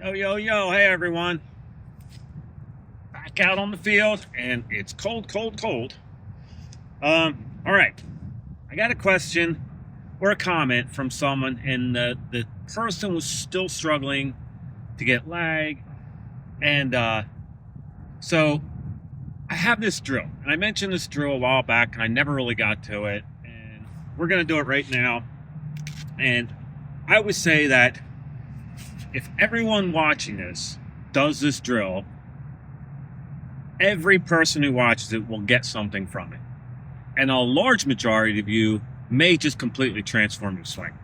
Yo, yo, yo, hey everyone. Back out on the field, and it's cold, cold, cold. All right. I got a question or a comment from someone, and the person was still struggling to get lag. And so I have this drill, and I mentioned this drill a while back, and I never really got to it. And we're going to do it right now. And I would say that if everyone watching this does this drill, every person who watches it will get something from it. And a large majority of you may just completely transform your swing.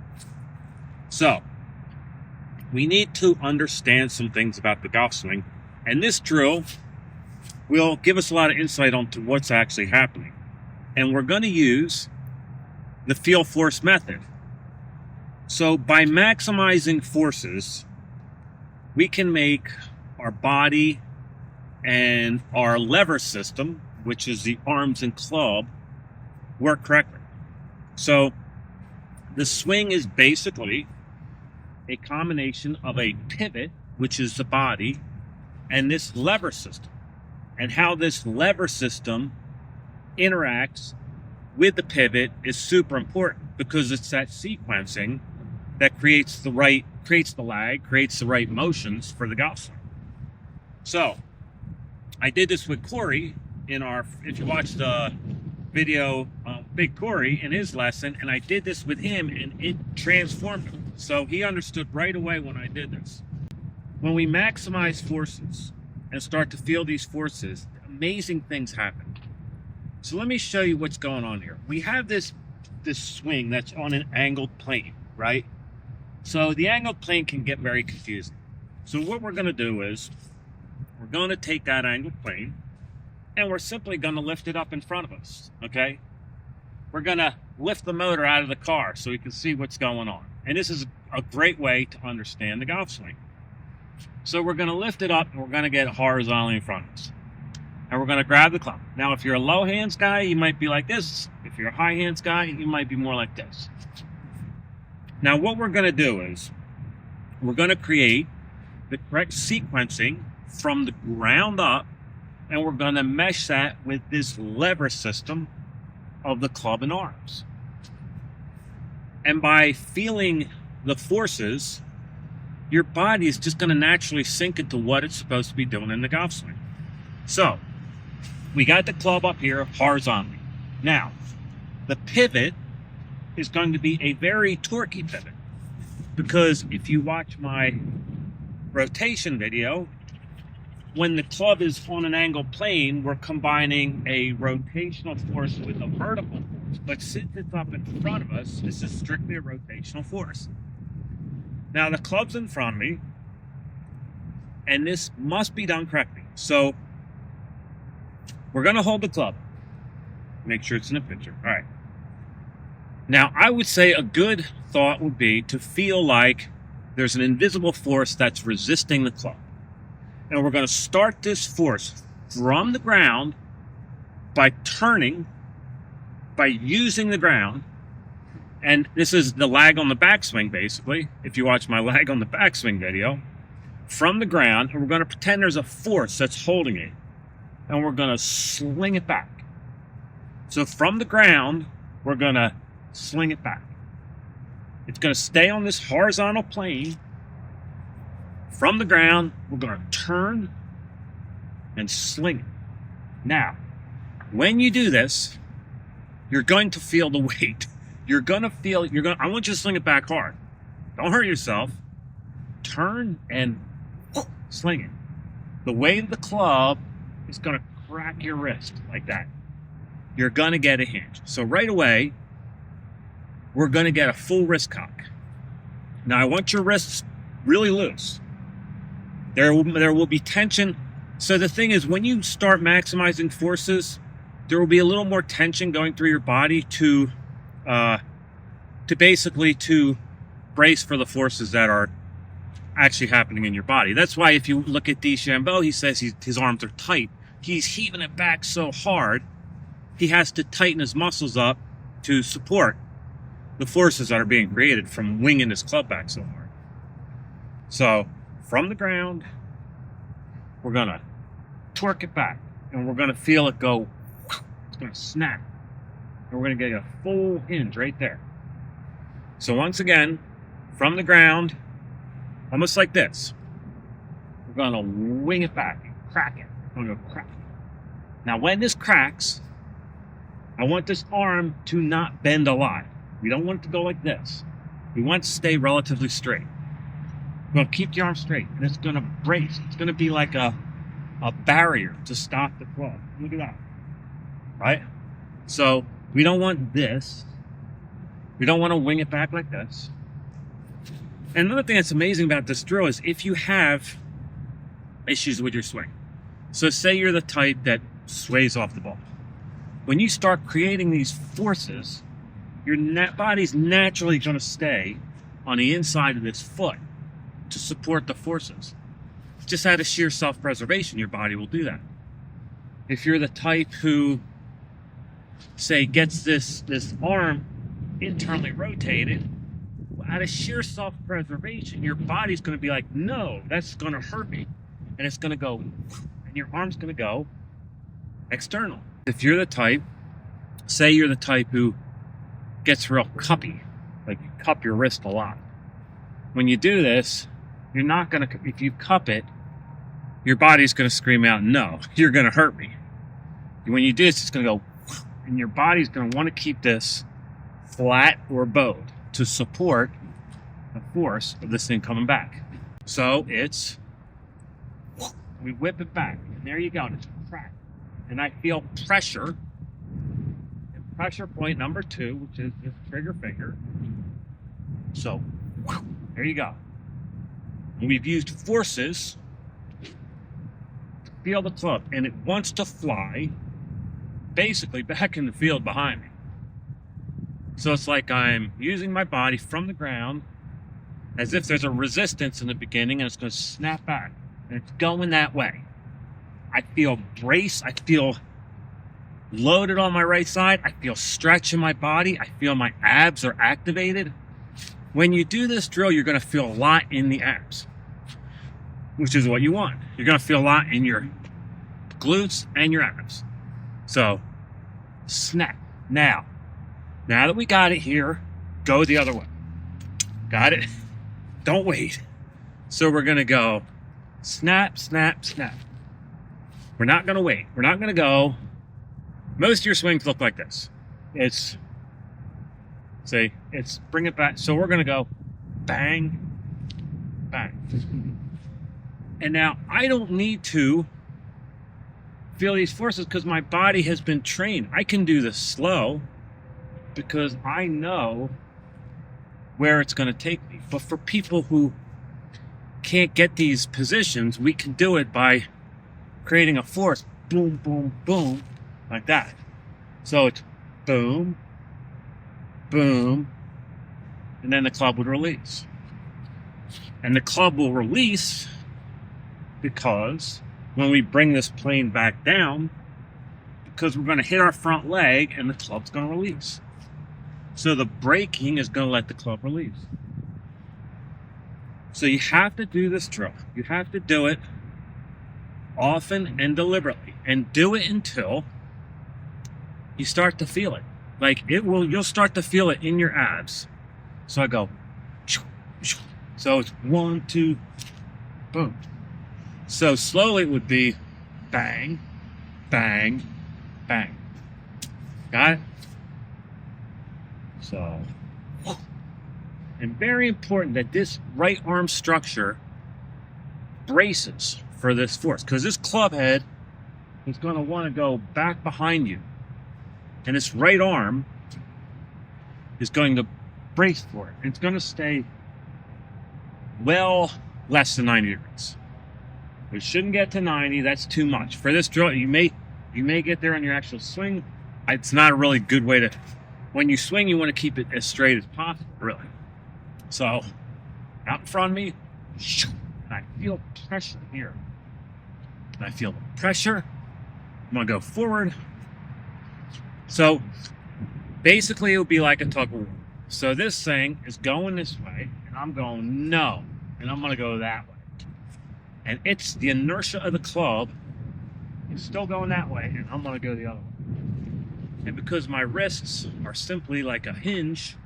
So, we need to understand some things about the golf swing. And this drill will give us a lot of insight onto what's actually happening. And we're going to use the feel force method. So, by maximizing forces, we can make our body and our lever system, which is the arms and club, work correctly. So the swing is basically a combination of a pivot, which is the body, and this lever system. And how this lever system interacts with the pivot is super important, because it's that sequencing that creates the lag, creates the right motions for the golf swing. So I did this with Corey if you watch the video, Big Corey in his lesson, and I did this with him, and it transformed him. So he understood right away when I did this. When we maximize forces and start to feel these forces, amazing things happen. So let me show you what's going on here. We have this swing that's on an angled plane, right? So the angled plane can get very confusing. So what we're going to do is we're going to take that angled plane and we're simply going to lift it up in front of us, okay? We're going to lift the motor out of the car so we can see what's going on. And this is a great way to understand the golf swing. So we're going to lift it up and we're going to get it horizontally in front of us. And we're going to grab the club. Now, if you're a low hands guy, you might be like this. If you're a high hands guy, you might be more like this. Now, what we're going to do is we're going to create the correct sequencing from the ground up, and we're going to mesh that with this lever system of the club and arms. And by feeling the forces, your body is just going to naturally sink into what it's supposed to be doing in the golf swing. So, we got the club up here horizontally. Now, the pivot is going to be a very torquey pivot, because if you watch my rotation video, when the club is on an angled plane, we're combining a rotational force with a vertical force. But since it's up in front of us, this is strictly a rotational force. Now the club's in front of me, and this must be done correctly. So we're going to hold the club. Make sure it's in the picture. All right. Now, I would say a good thought would be to feel like there's an invisible force that's resisting the club. And we're going to start this force from the ground by turning, by using the ground. And this is the lag on the backswing, basically, if you watch my lag on the backswing video. From the ground, and we're going to pretend there's a force that's holding it. And we're going to sling it back. So from the ground, we're going to sling it back. It's going to stay on this horizontal plane. From the ground, we're going to turn and sling it. Now, when you do this, you're going to feel the weight. I want you to sling it back hard. Don't hurt yourself. Turn and sling it. The weight of the club is going to crack your wrist like that. You're going to get a hinge. So right away, we're going to get a full wrist cock. Now, I want your wrists really loose. There will be tension. So the thing is, when you start maximizing forces, there will be a little more tension going through your body to basically brace for the forces that are actually happening in your body. That's why if you look at DeChambeau, he says his arms are tight. He's heaving it back so hard, he has to tighten his muscles up to support the forces that are being created from winging his club back so hard. So from the ground. We're going to torque it back, and we're going to feel it go. It's going to snap. And we're going to get a full hinge right there. So once again, from the ground, almost like this. We're going to wing it back and crack it. We're going to go crack. Now when this cracks, I want this arm to not bend a lot. We don't want it to go like this. We want it to stay relatively straight. We're going to keep the arm straight, and it's going to brace. It's going to be like a barrier to stop the club. Look at that. Right? So we don't want this. We don't want to wing it back like this. And another thing that's amazing about this drill is if you have issues with your swing. So say you're the type that sways off the ball. When you start creating these forces, your body's naturally going to stay on the inside of this foot to support the forces. Just out of sheer self-preservation, your body will do that. If you're the type who, say, gets this arm internally rotated, out of sheer self-preservation, your body's going to be like, no, that's going to hurt me. And it's going to go, and your arm's going to go external. If you're the type, say you're the type who gets real cuppy, like you cup your wrist a lot. When you do this, you're not going to, if you cup it, your body's going to scream out, no, you're going to hurt me. When you do this, it's going to go, and your body's going to want to keep this flat or bowed to support the force of this thing coming back. So it's, we whip it back, and there you go, and it's cracked. And I feel pressure, and pressure point number 2, which is this trigger finger. So, there you go. And we've used forces to feel the club, and it wants to fly basically back in the field behind me. So it's like I'm using my body from the ground as if there's a resistance in the beginning, and it's going to snap back. And it's going that way. I feel brace. I feel loaded on my right side. I feel stretch in my body. I feel my abs are activated. When you do this drill, you're going to feel a lot in the abs, which is what you want. You're going to feel a lot in your glutes and your abs. So, snap. Now that we got it here, go the other way. Got it? Don't wait. So we're going to go snap, snap, snap. We're not going to wait. We're not going to go. Most of your swings look like this. It's bring it back. So we're going to go bang, bang. And now I don't need to feel these forces because my body has been trained. I can do this slow because I know where it's going to take me. But for people who can't get these positions, we can do it by creating a force. Boom, boom, boom, like that. So it's boom, boom, and then the club would release. And the club will release because when we bring this plane back down, because we're going to hit our front leg and the club's going to release. So the braking is going to let the club release. So you have to do this drill. You have to do it often and deliberately, and do it until you start to feel it. Like you'll start to feel it in your abs. So I go, so it's 1, 2, boom. So slowly it would be bang, bang, bang. Got it? So, and very important that this right arm structure braces for this force, because this club head is going to want to go back behind you, and this right arm is going to brace for it. It's going to stay well less than 90 degrees. We shouldn't get to 90. That's too much for this drill. You may get there on your actual swing. It's not a really good way to. When you swing, you want to keep it as straight as possible, really. So, out in front of me, and I feel pressure here. And I feel the pressure. I'm going to go forward. So, basically, it would be like a tug of war. So, this thing is going this way, and I'm going no. And I'm going to go that way. And it's the inertia of the club is still going that way, and I'm going to go the other way. And because my wrists are simply like a hinge,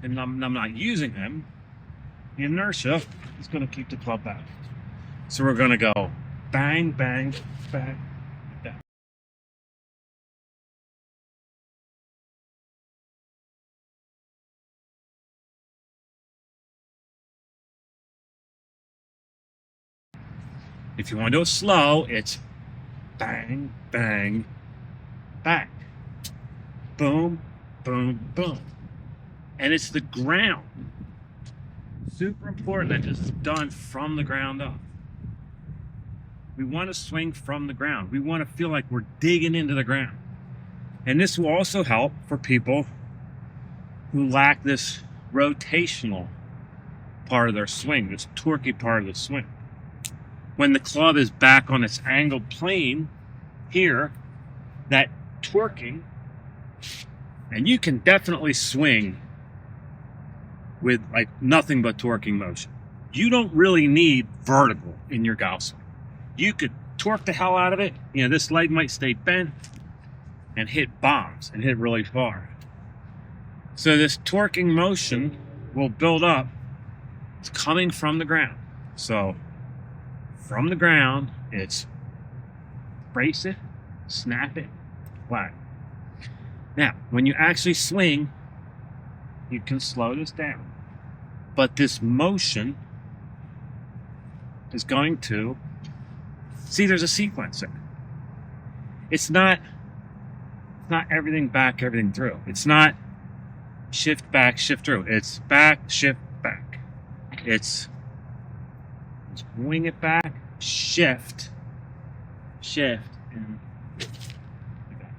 and I'm not using them, the inertia is going to keep the club back. So we're going to go bang, bang, bang, bang. If you want to do it slow, it's bang, bang, bang. Boom, boom, boom. And it's the ground. Super important that this is done from the ground up. We want to swing from the ground. We want to feel like we're digging into the ground. And this will also help for people who lack this rotational part of their swing, this torquey part of the swing. When the club is back on its angled plane here, that torquing, and you can definitely swing with like nothing but torquing motion. You don't really need vertical in your golf swing. You could torque the hell out of it. You know, this leg might stay bent and hit bombs and hit really far. So this torquing motion will build up. It's coming from the ground. So from the ground, it's brace it, snap it, flat. Now, when you actually swing, you can slow this down. But this motion is going to, see, there's a sequence there. It's not everything back, everything through. It's not shift back, shift through. It's back, shift, back. It's wing it back, shift, and like that.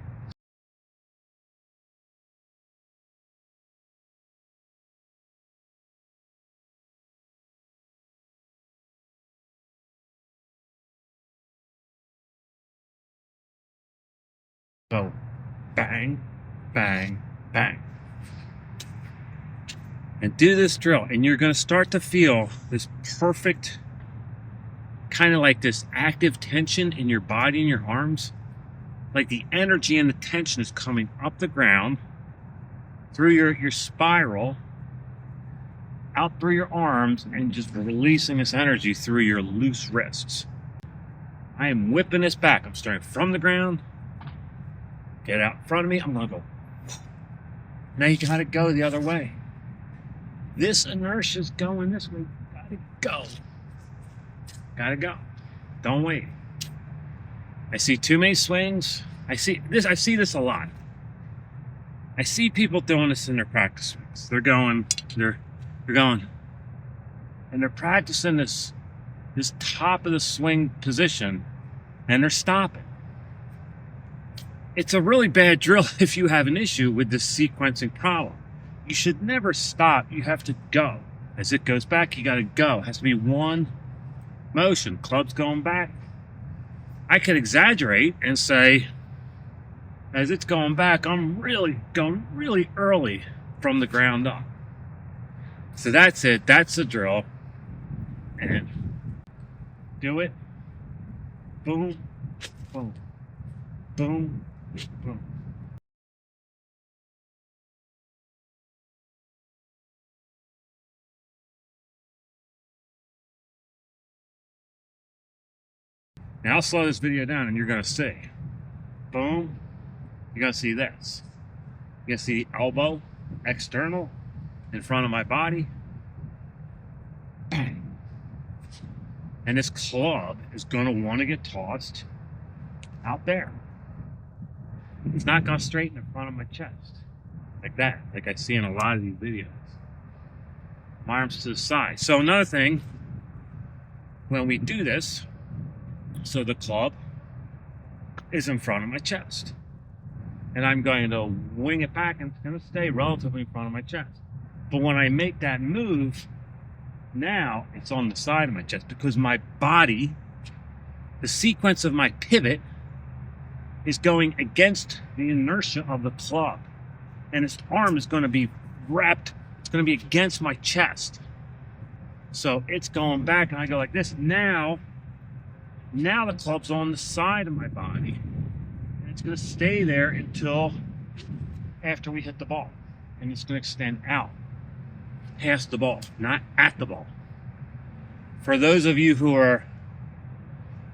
So, bang, bang, bang. And do this drill, and you're going to start to feel this perfect, kind of like this active tension in your body and your arms. Like the energy and the tension is coming up the ground, through your spiral, out through your arms, and just releasing this energy through your loose wrists. I am whipping this back. I'm starting from the ground, get out in front of me, I'm going to go. Now you got to go the other way. This inertia is going this way. You gotta go. Gotta go. Don't wait. I see too many swings. I see this a lot. I see people doing this in their practice swings. They're going, and they're practicing this top of the swing position, and they're stopping. It's a really bad drill if you have an issue with this sequencing problem. You should never stop. You have to go. As it goes back, you got to go. It has to be one motion. Club's going back. I could exaggerate and say, as it's going back, I'm really going really early from the ground up. So that's it. That's the drill. And do it. Boom, boom, boom, boom. Now I'll slow this video down and you're going to see. Boom. You're going to see this. You're going to see the elbow external in front of my body. Bang. And this club is going to want to get tossed out there. It's not going to straighten in front of my chest. Like that. Like I see in a lot of these videos. My arms to the side. So another thing, when we do this, so the club is in front of my chest. And I'm going to wing it back and it's going to stay relatively in front of my chest. But when I make that move, now it's on the side of my chest because my body, the sequence of my pivot is going against the inertia of the club. And its arm is going to be wrapped, it's going to be against my chest. So it's going back, and I go like this. Now the club's on the side of my body, and it's going to stay there until after we hit the ball, and it's going to extend out past the ball, not at the ball. For those of you who are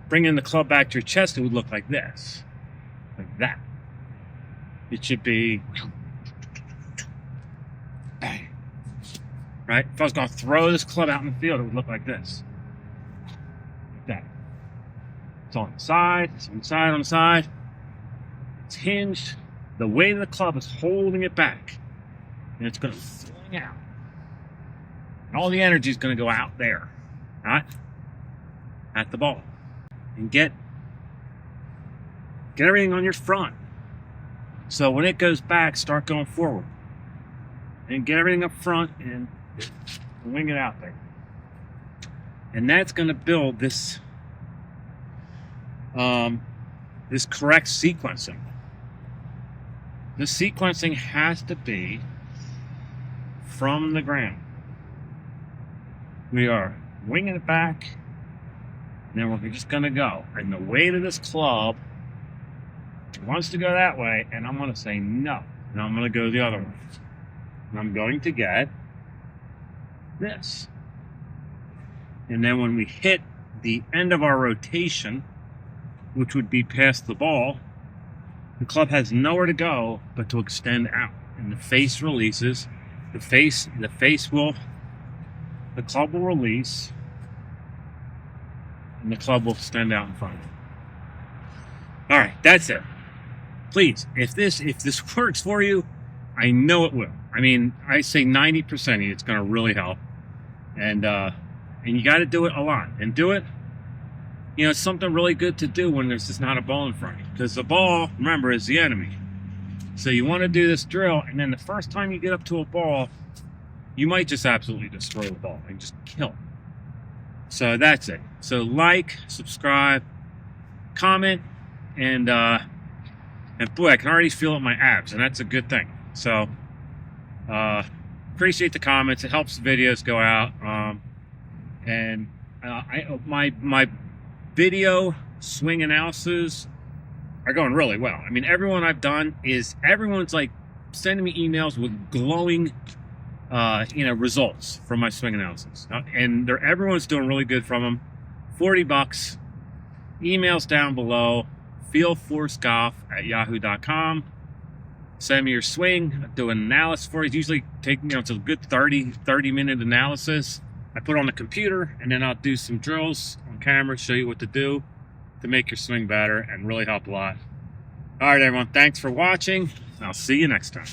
bringing the club back to your chest, it would look like this, like that. It should be bang, right? If I was going to throw this club out in the field, it would look like this, like that. It's on the side, it's on the side, on the side. It's hinged. The weight of the club is holding it back, and it's going to swing out. And all the energy is going to go out there, not at the ball. And get everything on your front. So when it goes back, start going forward. And get everything up front and wing it out there. And that's going to build this this correct sequencing. The sequencing has to be from the ground. We are winging it back, and then we're just going to go. And the weight of this club wants to go that way, and I'm going to say no. And I'm going to go the other way. And I'm going to get this. And then when we hit the end of our rotation, which would be past the ball, the club has nowhere to go but to extend out. And the face releases. The club will release, and the club will extend out in front of you. All right, that's it. Please, if this works for you, I know it will. I mean, I say 90% of you, it's going to really help. And you got to do it a lot. And do it, it's something really good to do when there's just not a ball in front of you. Because the ball, remember, is the enemy. So you want to do this drill, and then the first time you get up to a ball, you might just absolutely destroy the ball and just kill it. So that's it. So like, subscribe, comment, and boy, I can already feel it in my abs, and that's a good thing. So appreciate the comments. It helps the videos go out. My video swing analysis are going really well. I mean, everyone I've done everyone's like sending me emails with glowing results from my swing analysis, and everyone's doing really good from them. $40. Emails down below. feelforcegolf@yahoo.com. Send me your swing. I do an analysis for you. It's usually it's a good 30-minute analysis. I put it on the computer, and then I'll do some drills on camera, show you what to do to make your swing better and really help a lot. All right, everyone. Thanks for watching. I'll see you next time.